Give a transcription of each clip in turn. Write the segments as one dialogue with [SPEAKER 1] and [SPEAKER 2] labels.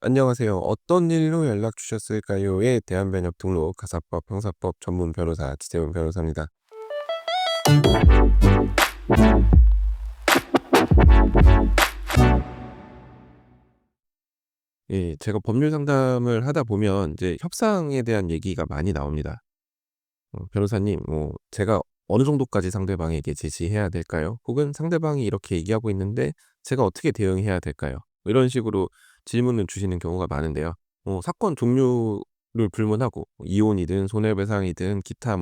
[SPEAKER 1] 안녕하세요. "어떤 일로 연락 주셨을까요?"에 대한 번역 등록 가사법 형사법 전문 변호사 지재훈 변호사입니다. 예, 제가 법률 상담을 하다 보면 이제 협상에 대한 얘기가 많이 나옵니다. "변호사님, 제가 어느 정도까지 상대방에게 제시해야 될까요? 혹은 상대방이 이렇게 얘기하고 있는데 제가 어떻게 대응해야 될까요?" 이런 식으로 질문을 주시는 경우가 많은데요. 사건 종류를 불문하고 이혼이든 손해배상이든 기타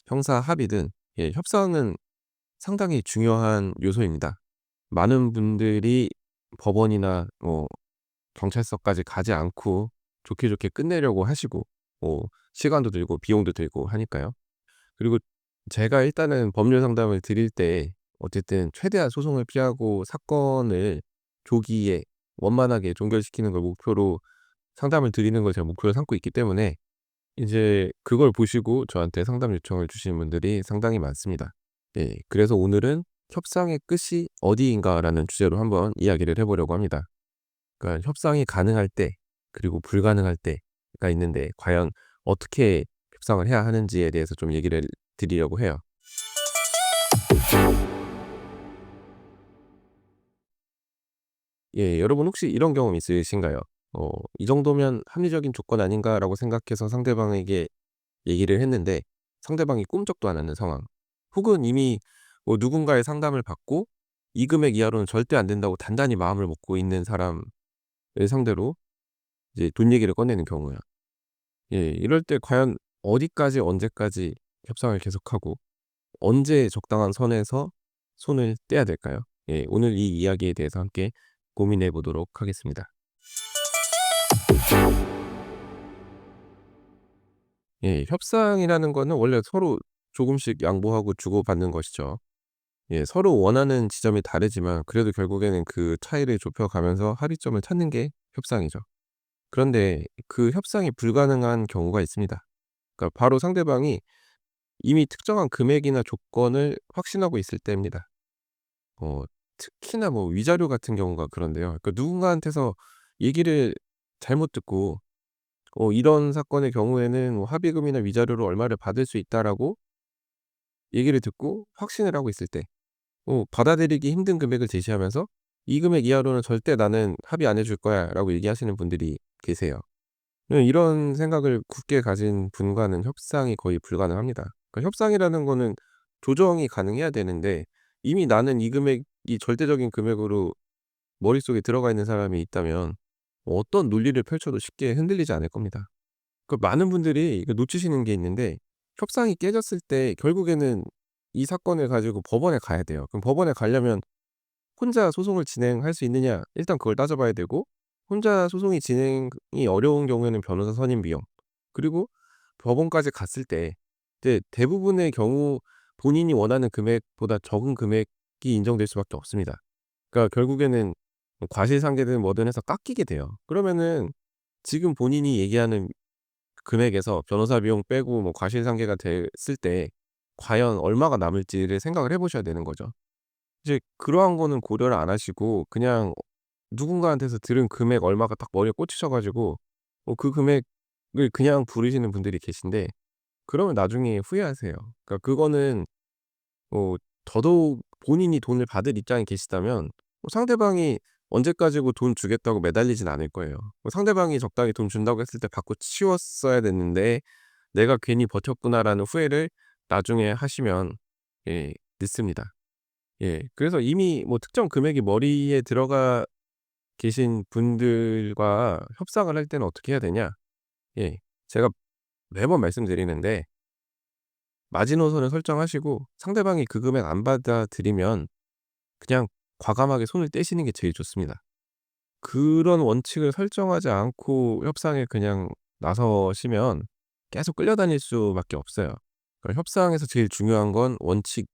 [SPEAKER 1] 형사 합의든, 협상은 상당히 중요한 요소입니다. 많은 분들이 법원이나 경찰서까지 가지 않고 좋게 좋게 끝내려고 하시고, 시간도 들고 비용도 들고 하니까요. 그리고 제가 일단은 법률 상담을 드릴 때 어쨌든 최대한 소송을 피하고 사건을 조기에 원만하게 종결시키는 걸 목표로 상담을 드리는 걸 제가 목표로 삼고 있기 때문에 이제 그걸 보시고 저한테 상담 요청을 주시는 분들이 상당히 많습니다. 네. 그래서 오늘은 '협상의 끝이 어디인가.'라는 주제로 한번 이야기를 해 보려고 합니다. 그러니까 협상이 가능할 때 그리고 불가능할 때가 있는데 과연 어떻게 협상을 해야 하는지에 대해서 좀 얘기를 드리려고 해요. 예. 여러분 혹시 이런 경험 있으신가요? '이 정도면 합리적인 조건 아닌가.'라고 생각해서 상대방에게 얘기를 했는데 상대방이 꿈쩍도 안 하는 상황. 혹은 이미 누군가의 상담을 받고 이 금액 이하로는 절대 안 된다고 단단히 마음을 먹고 있는 사람을 상대로 이제 돈 얘기를 꺼내는 경우요. 예. 이럴 때 과연 어디까지 언제까지 협상을 계속하고 언제 적당한 선에서 손을 떼야 될까요? 예. 오늘 이 이야기에 대해서 함께 고민해 보도록 하겠습니다. 예. 협상이라는 거는 원래 서로 조금씩 양보하고 주고받는 것이죠. 예. 서로 원하는 지점이 다르지만 그래도 결국에는 그 차이를 좁혀 가면서 합의점을 찾는 게 협상이죠. 그런데 그 협상이 불가능한 경우가 있습니다. 그러니까 바로 상대방이 이미 특정한 금액이나 조건을 확신하고 있을 때입니다. 어 특히나 위자료 같은 경우가 그런데요. 그러니까 누군가한테서 얘기를 잘못 듣고 "이런 사건의 경우에는 합의금이나 위자료로 얼마를 받을 수 있다."라고 얘기를 듣고 확신을 하고 있을 때 받아들이기 힘든 금액을 제시하면서 "이 금액 이하로는 절대 나는 합의 안 해줄 거야."라고 얘기하시는 분들이 계세요. 이런 생각을 굳게 가진 분과는 협상이 거의 불가능합니다. 그러니까 협상이라는 거는 조정이 가능해야 되는데 이미 나는 이 금액이 절대적인 금액으로 머릿속에 들어가 있는 사람이 있다면 어떤 논리를 펼쳐도 쉽게 흔들리지 않을 겁니다. 많은 분들이 이거 놓치시는 게 있는데 협상이 깨졌을 때 결국에는 이 사건을 가지고 법원에 가야 돼요. 그럼 법원에 가려면 혼자 소송을 진행할 수 있느냐 일단 그걸 따져 봐야 되고, 혼자 소송이 진행이 어려운 경우에는 변호사 선임 비용, 그리고 법원까지 갔을 때 이제 대부분의 경우 본인이 원하는 금액보다 적은 금액이 인정될 수밖에 없습니다. 그러니까 결국에는 과실상계든 뭐든 해서 깎이게 돼요. 그러면은 지금 본인이 얘기하는 금액에서 변호사 비용 빼고 과실상계가 됐을 때 과연 얼마가 남을지를 생각을 해 보셔야 되는 거죠. 이제 그러한 거는 고려를 안 하시고 그냥 누군가한테서 들은 금액 얼마가 딱 머리에 꽂히셔 가지고 그 금액을 그냥 부르시는 분들이 계신데 그러면 나중에 후회하세요. 그러니까 그거는 더더욱 본인이 돈을 받을 입장에 계시다면 상대방이 언제까지고 돈 주겠다고 매달리진 않을 거예요. 상대방이 적당히 돈 준다고 했을 때 받고 치웠어야 됐는데 '내가 괜히 버텼구나.'라는 후회를 나중에 하시면 늦습니다. 예. 그래서 이미 특정 금액이 머리에 들어가 계신 분들과 협상을 할 때는 어떻게 해야 되냐? 예. 제가 매번 말씀드리는데 마지노선을 설정하시고 상대방이 그 금액 안 받아들이면 그냥 과감하게 손을 떼시는 게 제일 좋습니다. 그런 원칙을 설정하지 않고 협상에 그냥 나서시면 계속 끌려다닐 수밖에 없어요. 그러니까 협상에서 제일 중요한 건 원칙을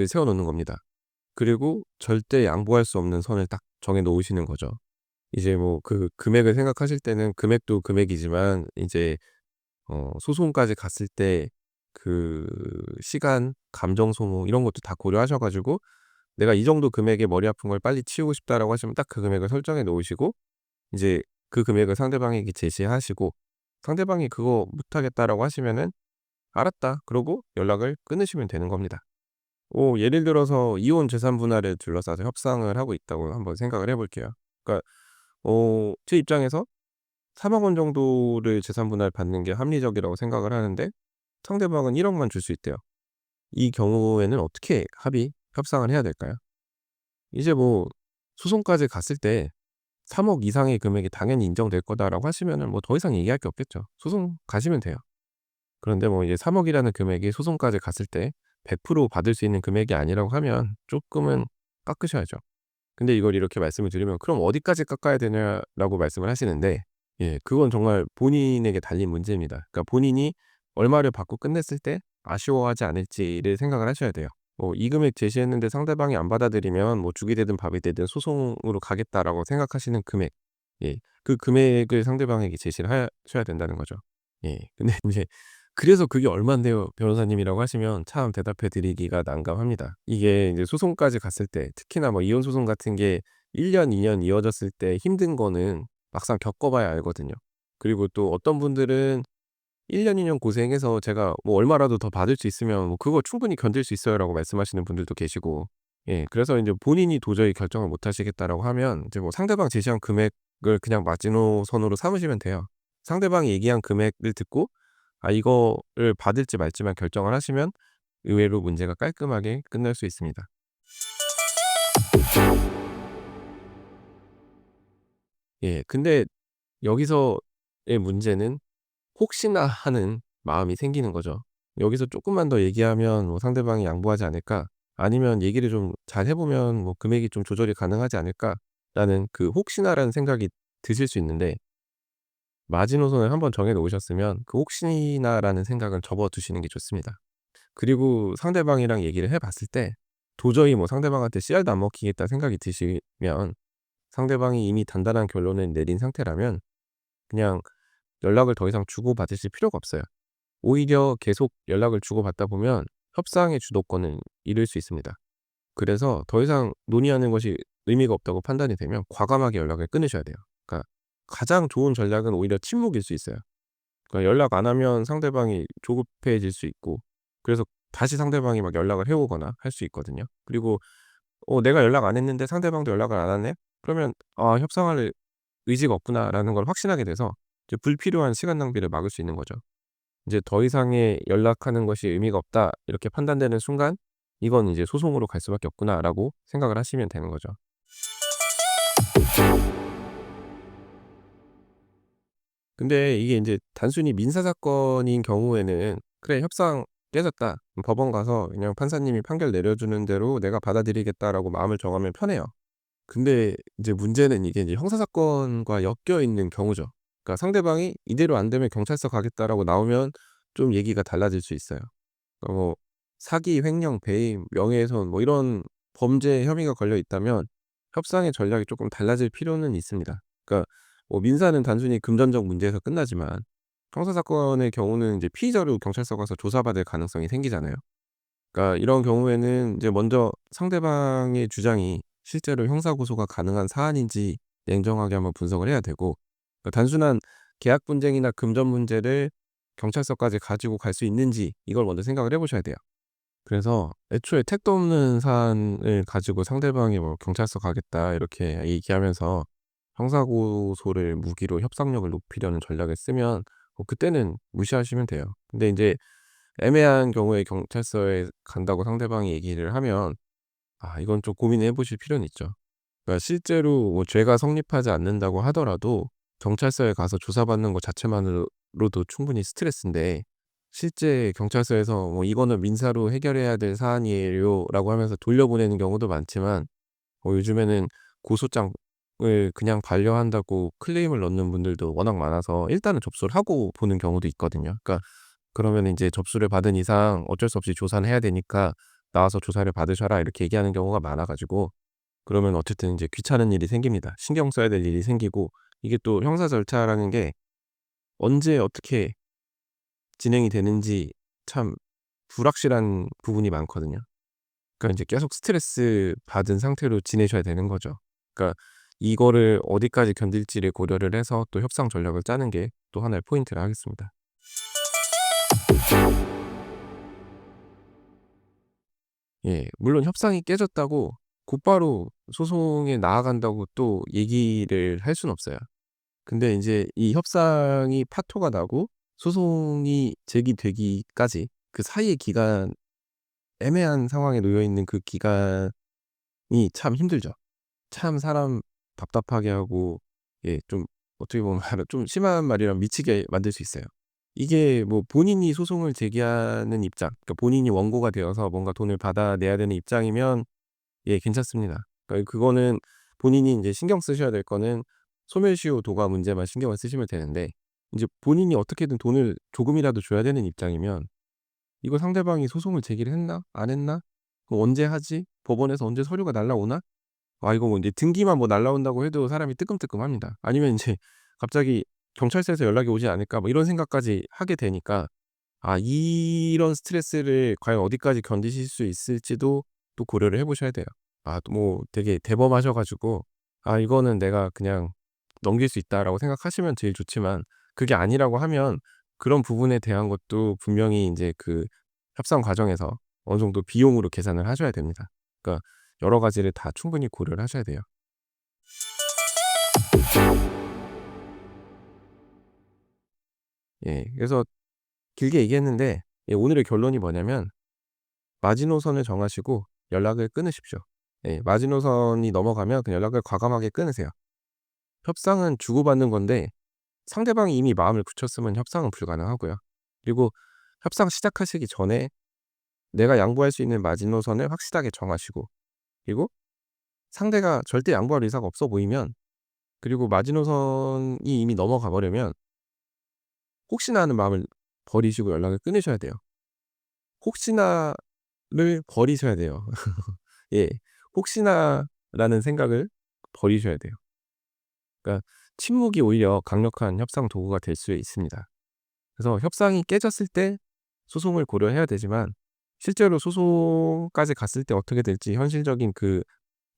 [SPEAKER 1] 세워 놓는 겁니다. 그리고 절대 양보할 수 없는 선을 딱 정해 놓으시는 거죠. 이제 그 금액을 생각하실 때는 금액도 금액이지만 이제 소송까지 갔을 때 그 시간, 감정 소모 이런 것도 다 고려하셔 가지고 '내가 이 정도 금액에 머리 아픈 걸 빨리 치우고 싶다.'라고 하시면 딱 그 금액을 설정해 놓으시고 이제 그 금액을 상대방에게 제시하시고 상대방이 "그거 못하겠다."라고 하시면은 "알았다." 그러고 연락을 끊으시면 되는 겁니다. 예를 들어서 이혼 재산 분할을 둘러싸서 협상을 하고 있다고 한번 생각을 해 볼게요. 그러니까 제 입장에서 3억 원 정도를 재산 분할 받는 게 합리적이라고 생각을 하는데 상대방은 1억 억만 줄 수 있대요. 이 경우에는 어떻게 협상을 해야 될까요? 이제 뭐 소송까지 갔을 때 "3억 이상의 금액이 당연히 인정될 거다."라고 하시면은 뭐 더 이상 얘기할 게 없겠죠. 소송 가시면 돼요. 그런데 뭐 이제 3억 이라는 금액이 소송까지 갔을 때 100% 받을 수 있는 금액이 아니라고 하면 쪼끔은 깎으셔야죠. 근데 이걸 이렇게 말씀을 드리면 "그럼 어디까지 깎아야 되냐?"라고 말씀을 하시는데 그건 정말 본인에게 달린 문제입니다. 그러니까 본인이 얼마를 받고 끝냈을 때 아쉬워하지 않을지를 생각을 하셔야 돼요. 이 금액 제시했는데 상대방이 안 받아들이면 뭐 죽이 되든 밥이 되든 소송으로 가겠다라고 생각하시는 금액, 그 금액을 상대방에게 제시를 하셔야 된다는 거죠. 근데 인제 "그래서 그게 얼만데요, 변호사님?"이라고 하시면 참 대답해 드리기가 난감합니다. 이게 이제 소송까지 갔을 때 특히나 뭐 이혼 소송 같은 게 1 년, 2년 이어졌을 때 힘든 거는 막상 겪어 봐야 알거든요. 그리고 또 어떤 분들은 1 년, 2년 고생해서 제가 뭐 "얼마라도 더 받을 수 있으면 뭐 그거 충분히 견딜 수 있어요."라고 말씀하시는 분들도 계시고, 그래서 인제 본인이 도저히 결정을 못 하시겠다라고 하면 이제 뭐 상대방 제시한 금액을 그냥 마지노선으로 삼으시면 돼요. 상대방이 얘기한 금액을 듣고 이거를 받을지 말지만 결정을 하시면 의외로 문제가 깔끔하게 끝날 수 있습니다. 근데 여기서의 문제는 혹시나 하는 마음이 생기는 거죠. 여기서 쪼끔만 더 얘기하면 뭐 '상대방이 양보하지 않을까?' 아니면 '얘기를 좀 잘 해 보면 뭐 금액이 좀 조절이 가능하지 않을까?'라는 그 혹시나라는 생각이 드실 수 있는데 마지노선을 한번 정해 놓으셨으면 그 혹시나라는 생각은 접어 두시는 게 좋습니다. 그리고 상대방이랑 얘기를 해 봤을 때 도저히 뭐 상대방한테 씨알도 안 먹히겠다 생각이 드시면 상대방이 이미 단단한 결론을 내린 상태라면 그냥 연락을 더 이상 주고받으실 필요가 없어요. 오히려 계속 연락을 주고받다 보면 협상의 주도권을 잃을 수 있습니다. 그래서 더 이상 논의하는 것이 의미가 없다고 판단이 되면 과감하게 연락을 끊으셔야 돼요. 그러니까 가장 좋은 전략은 오히려 침묵일 수 있어요. 그러니까 연락 안 하면 상대방이 조급해질 수 있고 그래서 다시 상대방이 막 연락을 해 오거나 할 수 있거든요. 그리고 내가 연락 안 했는데 상대방도 연락을 안 하네? 그러면 '아 협상할 의지가 없구나.'라는 걸 확신하게 돼서 이제 불필요한 시간 낭비를 막을 수 있는 거죠. 이제 '더 이상의 연락하는 것이 의미가 없다.' 이렇게 판단되는 순간 '이건 이제 소송으로 갈 수밖에 없구나.'라고 생각을 하시면 되는 거죠. 근데 이게 인제 단순히 민사 사건인 경우에는 '그래 협상 깨졌다. 법원 가서 그냥 판사님이 판결 내려주는 대로 내가 받아들이겠다.'라고 마음을 정하면 편해요. 근데 이제 문제는 이게 이제 형사 사건과 엮여 있는 경우죠. 그러니까 상대방이 "이대로 안 되면 경찰서 가겠다."라고 나오면 좀 얘기가 달라질 수 있어요. 뭐 사기, 횡령, 배임, 명예훼손 뭐 이런 범죄 혐의가 걸려 있다면 협상의 전략이 쪼끔 달라질 필요는 있습니다. 그러니까 뭐 민사는 단순히 금전적 문제에서 끝나지만 형사 사건의 경우는 이제 피의자로 경찰서 가서 조사받을 가능성이 생기잖아요. 그러니까 이런 경우에는 이제 먼저 상대방의 주장이 실제로 형사 고소가 가능한 사안인지 냉정하게 한번 분석을 해야 되고, 단순한 계약 분쟁이나 금전 문제를 경찰서까지 가지고 갈 수 있는지 이걸 먼저 생각을 해 보셔야 돼요. 그래서 애초에 택도 없는 사안을 가지고 상대방이 뭐 "경찰서 가겠다." 이렇게 얘기하면서 형사 고소를 무기로 협상력을 높이려는 전략을 쓰면 그때는 무시하시면 돼요. 근데 인제 애매한 경우에 경찰서에 간다고 상대방이 얘기를 하면 이건 좀 고민해 보실 필요는 있죠. 그러니까 실제로 뭐 죄가 성립하지 않는다고 하더라도 경찰서에 가서 조사받는 것 자체만으로도 충분히 스트레스인데 실제 경찰서에서 뭐 "이거는 민사로 해결해야 될 사안이에요."라고 하면서 돌려보내는 경우도 많지만 요즘에는 고소장을 그냥 반려한다고 클레임을 넣는 분들도 워낙 많아서 일단은 접수를 하고 보는 경우도 있거든요. 그러니까 그러면 인제 "접수를 받은 이상 어쩔 수 없이 조사는 해야 되니까 나와서 조사를 받으셔라." 이렇게 얘기하는 경우가 많아 가지고 그러면 어쨌든 인제 귀찮은 일이 생깁니다. 신경 써야 될 일이 생기고 이게 또 형사 절차라는 게 언제 어떻게 진행이 되는지 참 불확실한 부분이 많거든요. 그러니까 인제 계속 스트레스 받은 상태로 지내셔야 되는 거죠. 그러니까 이거를 어디까지 견딜지를 고려를 해서 또 협상 전략을 짜는 게 또 하나의 포인트라 하겠습니다. 예. 물론 협상이 깨졌다고 곧바로 소송에 나아간다고 또 얘기를 할 수는 없어요. 근데 인제 이 협상이 파토가 나고 소송이 제기되기까지 그 사이의 기간, 애매한 상황에 놓여 있는 그 기간이 참 힘들죠. 참 사람 답답하게 하고, 예 좀 어떻게 보면 좀 심한 말이라면 미치게 만들 수 있어요. 이게 뭐 본인이 소송을 제기하는 입장, 그러니까 본인이 원고가 되어서 뭔가 돈을 받아내야 되는 입장이면 예 괜찮습니다. 그러니까 그거는 본인이 인제 신경 쓰셔야 될 거는 소멸시효 도과 문제만 신경을 쓰시면 되는데, 인제 본인이 어떻게든 돈을 조금이라도 줘야 되는 입장이면 이거 상대방이 소송을 제기를 했나? 안 했나? 그럼 언제 하지? 법원에서 언제 서류가 날라오나? 아 이거 뭐 인제 등기만 뭐 날라온다고 해도 사람이 뜨끔뜨끔합니다. 아니면 인제 갑자기 '경찰서에서 연락이 오지 않을까?' 뭐 이런 생각까지 하게 되니까, 아 이런 스트레스를 과연 어디까지 견디실 수 있을지도 또 고려를 해 보셔야 돼요. 아 또 뭐 되게 대범하셔 가지고 '아 이거는 내가 그냥 넘길 수 있다.'라고 생각하시면 제일 좋지만, 그게 아니라고 하면 그런 부분에 대한 것도 분명히 인제 그 협상 과정에서 어느 정도 비용으로 계산을 하셔야 됩니다. 그러니까 여러 가지를 다 충분히 고려를 하셔야 돼요. 예. 그래서 길게 얘기했는데, 예 오늘의 결론이 뭐냐면 마지노선을 정하시고 연락을 끊으십시오. 예. 마지노선이 넘어가면 그 연락을 과감하게 끊으세요. 협상은 주고받는 건데 상대방이 이미 마음을 굳혔으면 협상은 불가능하고요. 그리고 협상 시작하시기 전에 내가 양보할 수 있는 마지노선을 확실하게 정하시고, 그리고 상대가 절대 양보할 의사가 없어 보이면, 그리고 마지노선이 이미 넘어가 버리면 혹시나 하는 마음을 버리시고 연락을 끊으셔야 돼요. 혹시나를 버리셔야 돼요. 예. 혹시나라는 생각을 버리셔야 돼요. 그러니까 침묵이 오히려 강력한 협상 도구가 될 수 있습니다. 그래서 협상이 깨졌을 때 소송을 고려해야 되지만, 실제로 소송까지 갔을 때 어떻게 될지 현실적인 그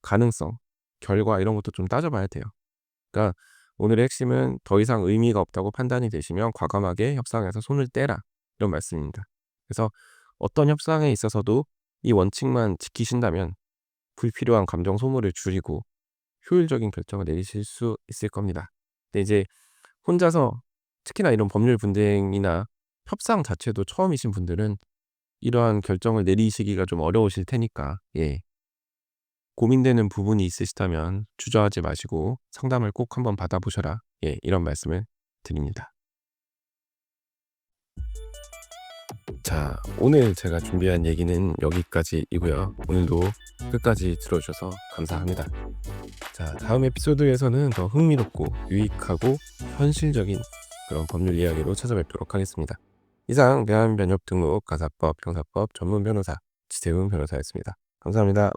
[SPEAKER 1] 가능성, 결과 이런 것도 좀 따져 봐야 돼요. 그러니까 오늘의 핵심은 더 이상 의미가 없다고 판단이 되시면 과감하게 협상에서 손을 떼라, 이런 말씀입니다. 그래서 어떤 협상에 있어서도 이 원칙만 지키신다면 불필요한 감정 소모를 줄이고 효율적인 결정을 내리실 수 있을 겁니다. 근데 이제 혼자서, 특히나 이런 법률 분쟁이나 협상 자체도 처음이신 분들은 이러한 결정을 내리시기가 좀 어려우실 테니까, 예 고민되는 부분이 있으시다면 주저하지 마시고 상담을 꼭 한번 받아보셔라, 예 이런 말씀을 드립니다. 자, 오늘 제가 준비한 얘기는 여기까지이고요. 오늘도 끝까지 들어주셔서 감사합니다. 자, 다음 에피소드에서는 더 흥미롭고 유익하고 현실적인 그런 법률 이야기로 찾아뵙도록 하겠습니다. 이상 대한변협등록 가사법 형사법 전문 변호사 지태훈 변호사였습니다. 감사합니다.